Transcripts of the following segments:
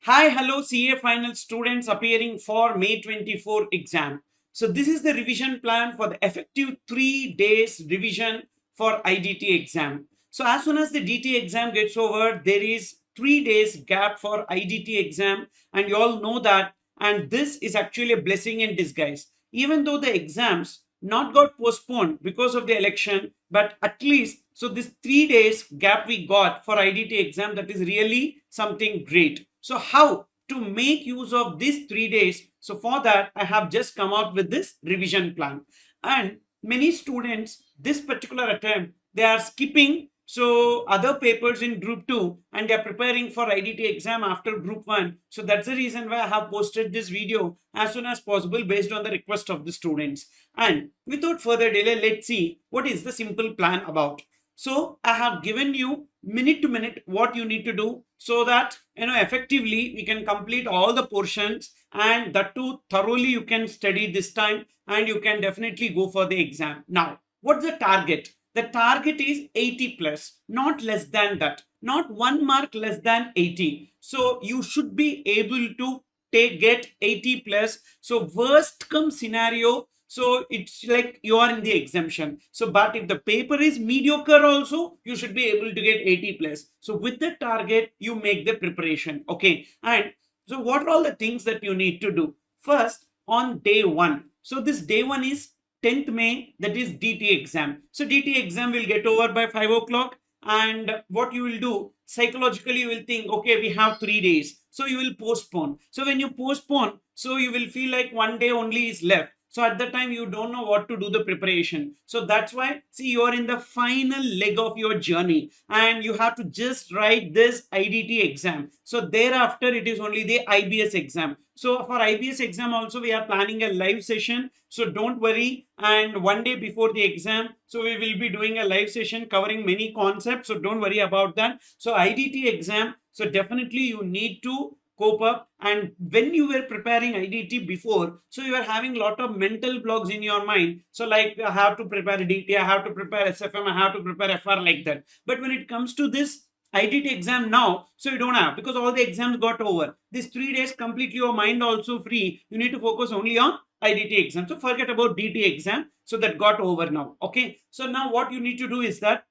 Hi, hello, CA final students appearing for May 24 exam. So this is the revision plan for the effective 3 days revision for IDT exam. So as soon as the DT exam gets over, there is 3 days gap for IDT exam, and you all know that. And this is actually a blessing in disguise. Even though the exams not got postponed because of the election, but at least so this 3 days gap we got for IDT exam, that is really something great. So how to make use of these 3 days? So for that, I have just come out with this revision plan. And many students, this particular attempt, they are skipping so other papers in group 2 and they are preparing for IDT exam after group 1. So that's the reason why I have posted this video as soon as possible based on the request of the students. And without further delay, let's see what is the simple plan about. So I have given you minute to minute what you need to do so that effectively we can complete all the portions, and that too thoroughly you can study this time and you can definitely go for the exam. Now, what's the target? The target is 80 plus, not less than that, not 1 mark less than 80. So you should be able to get 80 plus. So worst come scenario, so it's like you are in the exemption. So but if the paper is mediocre also, you should be able to get 80 plus. So with the target, you make the preparation. Okay. And so what are all the things that you need to do? First, on day 1, so this day 1 is 10th May, that is DT exam. So DT exam will get over by 5 o'clock. And what you will do, psychologically you will think, okay, we have 3 days, so you will postpone. So when you postpone, so you will feel like 1 day only is left. So at that time, you don't know what to do the preparation. So that's why, see, you are in the final leg of your journey and you have to just write this IDT exam. So thereafter, it is only the IBS exam. So for IBS exam also, we are planning a live session. So don't worry. And 1 day before the exam, so we will be doing a live session covering many concepts. So don't worry about that. So IDT exam, so definitely you need to cope up. And when you were preparing IDT before, so you are having a lot of mental blocks in your mind. So like, I have to prepare DT, I have to prepare SFM, I have to prepare FR, like that. But when it comes to this IDT exam now, so you don't have, because all the exams got over. These 3 days completely your mind also free. You need to focus only on IDT exam. So forget about DT exam. So that got over now. Okay. So now what you need to do is that,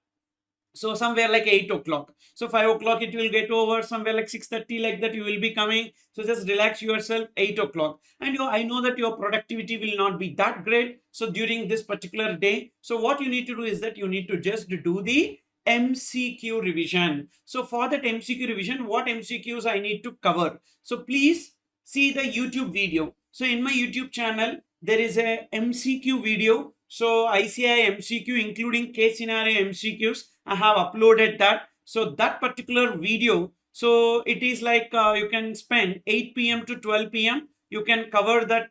so somewhere like 8 o'clock, so 5 o'clock it will get over, somewhere like 6:30, like that you will be coming. So just relax yourself 8 o'clock. And I know that your productivity will not be that great so during this particular day. So what you need to do is that you need to just do the MCQ revision. So for that MCQ revision, what MCQs I need to cover, so please see the YouTube video. So in my YouTube channel, there is a MCQ video. So ICI MCQ, including case scenario MCQs, I have uploaded that. So that particular video, so it is like you can spend 8 p.m. to 12 p.m. You can cover that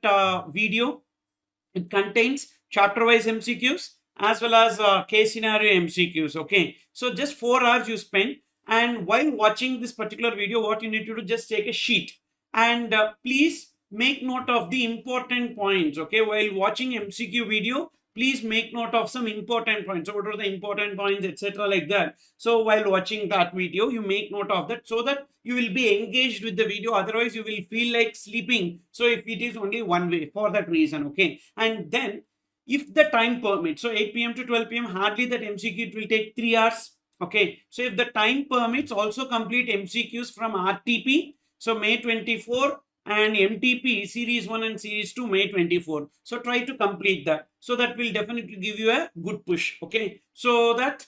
video. It contains chapter wise MCQs as well as case scenario MCQs. Okay. So just 4 hours you spend. And while watching this particular video, what you need to do, just take a sheet and please make note of the important points. Okay. While watching MCQ video, please make note of some important points. So what are the important points, etc., like that. So while watching that video, you make note of that so that you will be engaged with the video. Otherwise, you will feel like sleeping. So if it is only one way, for that reason. Okay. And then if the time permits, so 8 p.m. to 12 p.m., hardly that MCQ, it will take 3 hours. Okay. So if the time permits, also complete MCQs from RTP. So May 24 and MTP series 1 and series 2 May 24. So try to complete that. So that will definitely give you a good push. Okay. So that,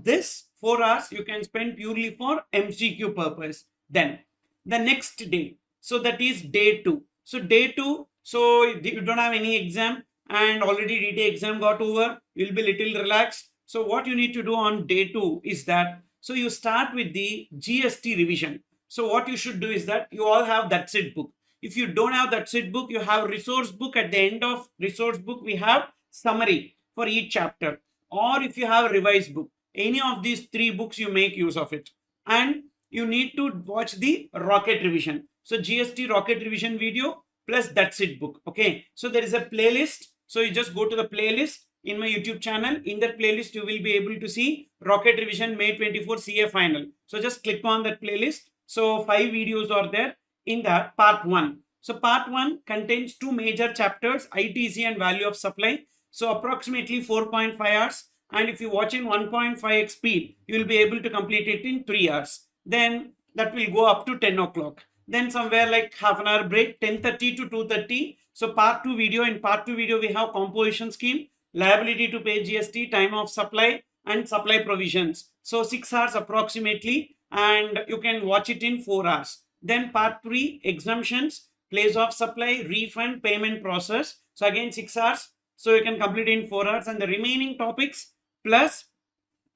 this 4 hours you can spend purely for MCQ purpose. Then the next day, so that is day 2. So day 2, so you don't have any exam and already DT exam got over, you'll be little relaxed. So what you need to do on day 2 is that, so you start with the GST revision. So what you should do is that you all have that sit book. If you don't have that sit book, you have resource book. At the end of resource book, we have summary for each chapter. Or if you have revised book, any of these 3 books, you make use of it. And you need to watch the rocket revision. So GST rocket revision video plus that's it book. Okay. So there is a playlist. So you just go to the playlist in my YouTube channel. In that playlist, you will be able to see rocket revision May 24 CA final. So just click on that playlist. So 5 videos are there. in that part 1. So part 1 contains two major chapters, ITC and value of supply. So approximately 4.5 hours. And if you watch in 1.5x speed, you will be able to complete it in 3 hours. Then that will go up to 10 o'clock. Then somewhere like half an hour break, 10:30 to 2:30. So part 2 video, in part 2 video we have composition scheme, liability to pay GST, time of supply and supply provisions. So 6 hours approximately, and you can watch it in 4 hours. Then part 3 exemptions, place of supply, refund, payment process. So again 6 hours. So you can complete in 4 hours, and the remaining topics plus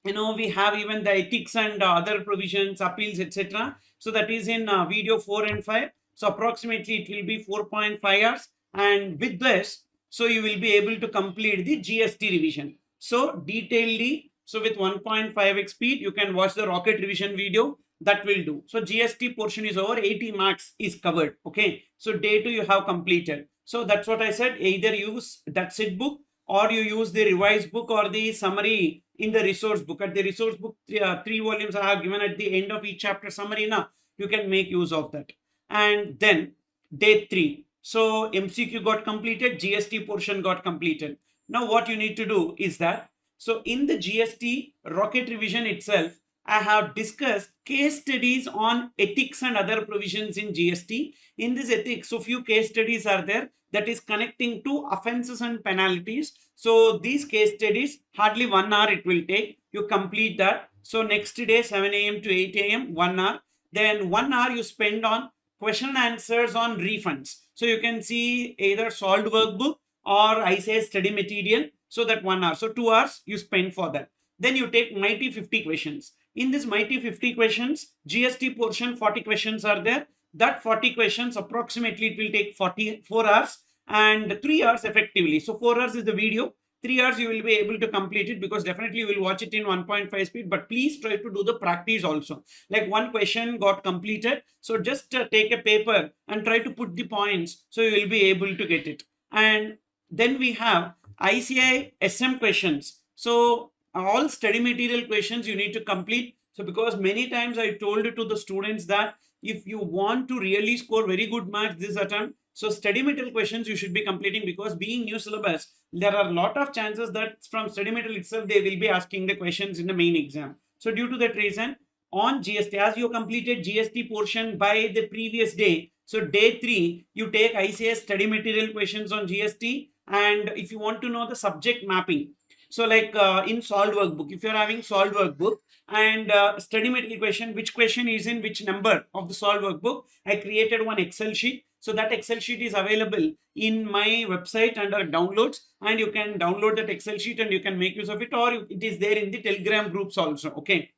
we have even the ethics and other provisions, appeals, etc. So that is in video 4 and 5. So approximately it will be 4.5 hours, and with this so you will be able to complete the GST revision. So detailedly, so with 1.5x speed you can watch the rocket revision video, that will do. So GST portion is over, 80 marks is covered. Okay, so day 2 you have completed. So that's what I said, either use that sit book or you use the revised book or the summary in the resource book. At the resource book, 3 volumes I have given at the end of each chapter summary. Now you can make use of that. And then day 3, so MCQ got completed, GST portion got completed. Now what you need to do is that, so in the GST rocket revision itself, I have discussed case studies on ethics and other provisions in GST. In this ethics, so few case studies are there that is connecting to offenses and penalties. So these case studies, hardly 1 hour it will take. You complete that. So next day 7 a.m. to 8 a.m. 1 hour. Then 1 hour you spend on question and answers on refunds. So you can see either solved workbook or ICS study material. So that 1 hour. So 2 hours you spend for that. Then you take mighty 50 questions. In this mighty 50 questions, GST portion 40 questions are there. That 40 questions approximately it will take 44 hours and 3 hours effectively. So 4 hours is the video. 3 hours you will be able to complete it, because definitely you will watch it in 1.5 speed, but please try to do the practice also. Like one question got completed, so just take a paper and try to put the points, so you will be able to get it. And then we have ICI SM questions. So all study material questions you need to complete. So because many times I told to the students that if you want to really score very good marks this attempt, so study material questions you should be completing, because being new syllabus, there are a lot of chances that from study material itself they will be asking the questions in the main exam. So due to that reason, on GST, as you completed GST portion by the previous day, so day 3 you take ICS study material questions on GST. And if you want to know the subject mapping, so like in solved workbook, if you're having solved workbook and study material question, which question is in which number of the solved workbook, I created one Excel sheet. So that Excel sheet is available in my website under downloads, and you can download that Excel sheet and you can make use of it, or it is there in the Telegram groups also. Okay.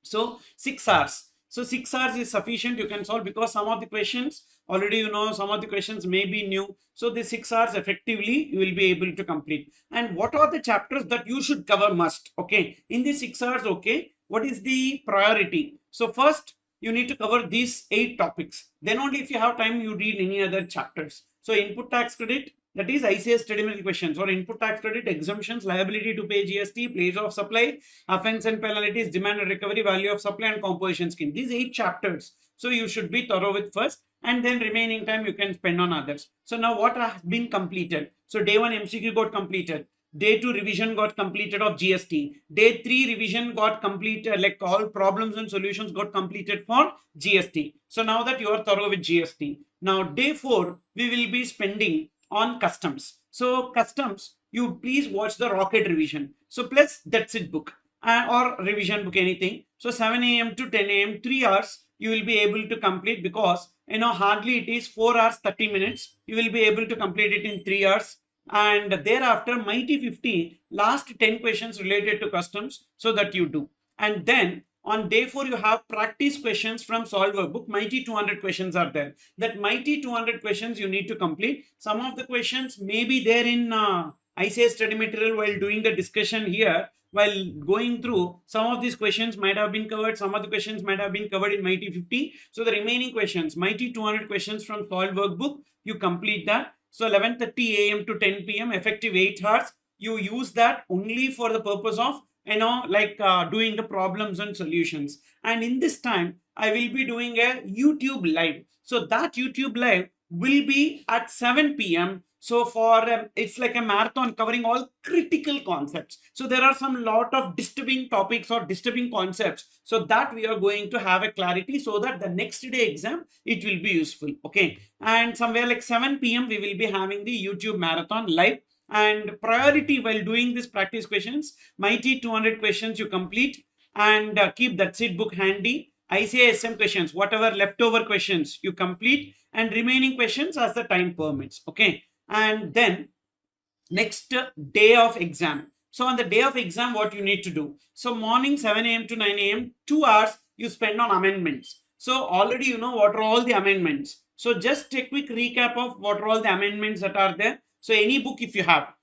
So 6 hours. So 6 hours is sufficient. You can solve, because some of the questions already you know, some of the questions may be new. So the 6 hours effectively you will be able to complete. And what are the chapters that you should cover must? Okay, in the 6 hours, okay, what is the priority? So first you need to cover these 8 topics. Then only if you have time you read any other chapters. So input tax credit, that is ICS study material questions, or input tax credit, exemptions, liability to pay GST, place of supply, offense and penalties, demand and recovery, value of supply and composition scheme. These 8 chapters. So you should be thorough with first, and then remaining time you can spend on others. So now what has been completed? So day 1 MCQ got completed. Day 2 revision got completed of GST. Day 3 revision got completed, like all problems and solutions got completed for GST. So now that you are thorough with GST. Now day 4 we will be spending on customs. So customs, you please watch the rocket revision. So plus that's it book or revision book, anything. So 7 a.m. to 10 a.m. 3 hours you will be able to complete, because hardly it is 4 hours 30 minutes. You will be able to complete it in 3 hours. And thereafter mighty 50 last 10 questions related to customs, so that you do. And then on day 4 you have practice questions from solved workbook. Mighty 200 questions are there. That mighty 200 questions you need to complete. Some of the questions may be there in ICS study material while doing the discussion here. While going through, some of these questions might have been covered, some of the questions might have been covered in mighty 50. So the remaining questions, mighty 200 questions from solved workbook, you complete that. So 11:30 a.m. to 10 p.m. effective 8 hours. You use that only for the purpose of doing the problems and solutions. And in this time I will be doing a YouTube live. So that YouTube live will be at 7 p.m. So for it's like a marathon covering all critical concepts. So there are some lot of disturbing topics or disturbing concepts. So that we are going to have a clarity so that the next day exam it will be useful. Okay, and somewhere like 7 p.m. we will be having the YouTube marathon live. And priority while doing this practice questions, mighty 200 questions you complete, and keep that seed book handy. ICSM questions, whatever leftover questions you complete, and remaining questions as the time permits. Okay, and then next day of exam. So on the day of exam, what you need to do? So morning 7 a.m. to 9 a.m., 2 hours you spend on amendments. So already you know what are all the amendments. So just a quick recap of what are all the amendments that are there. So any book if you have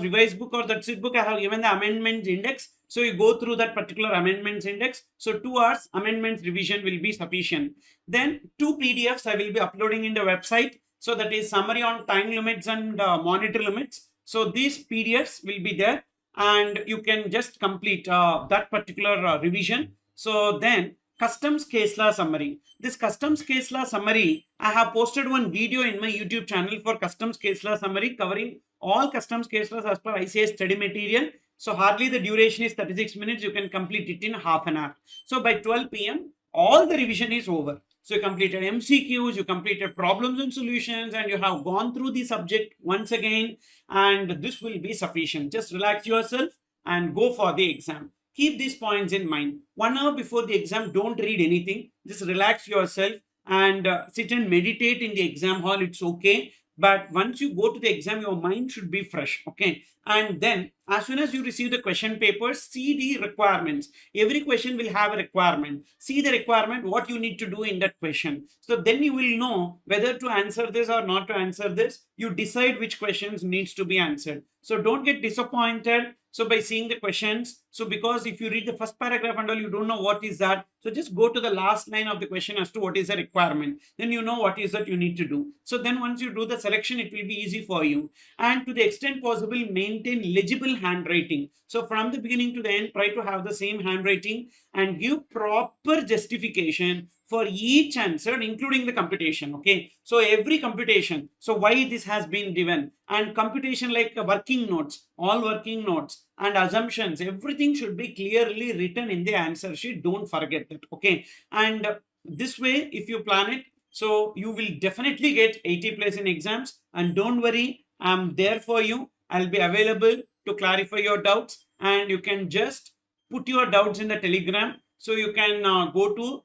revised book or that seed book, I have given the amendments index. So you go through that particular amendments index. So 2 hours amendments revision will be sufficient. Then 2 PDFs I will be uploading in the website. So that is summary on time limits and monitor limits. So these PDFs will be there, and you can just complete that particular revision. So then customs case law summary. This customs case law summary, I have posted one video in my YouTube channel for customs case law summary covering all customs case laws as per ICS study material. So hardly the duration is 36 minutes. You can complete it in half an hour. So by 12 p.m. all the revision is over. So you completed MCQs, you completed problems and solutions, and you have gone through the subject once again, and this will be sufficient. Just relax yourself and go for the exam. Keep these points in mind. 1 hour before the exam, don't read anything. Just relax yourself and sit and meditate in the exam hall. It's okay. But once you go to the exam, your mind should be fresh. Okay. And then as soon as you receive the question papers, see the requirements. Every question will have a requirement. See the requirement, what you need to do in that question. So then you will know whether to answer this or not to answer this. You decide which questions needs to be answered. So don't get disappointed. So by seeing the questions, so because if you read the first paragraph and all, you don't know what is that. So just go to the last line of the question as to what is the requirement. Then you know what is that you need to do. So then once you do the selection, it will be easy for you. And to the extent possible, maintain legible handwriting. So from the beginning to the end, try to have the same handwriting and give proper justification for each answer, including the computation. Okay, so every computation, so why this has been given, and computation like working notes, all working notes and assumptions, everything should be clearly written in the answer sheet. Don't forget that. Okay, and this way if you plan it, so you will definitely get 80 plus in exams. And don't worry, I'm there for you. I'll be available to clarify your doubts, and you can just put your doubts in the Telegram. So you can go to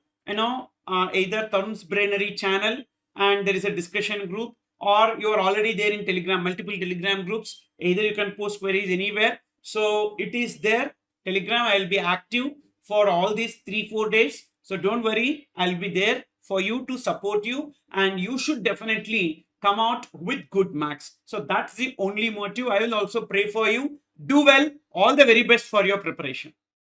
either THARUN'S Brainery channel, and there is a discussion group, or you are already there in Telegram, multiple Telegram groups. Either you can post queries anywhere. So it is there. Telegram, I'll be active for all these 3-4 days. So don't worry, I'll be there for you to support you, and you should definitely come out with good marks. So that's the only motive. I will also pray for you. Do well. All the very best for your preparation.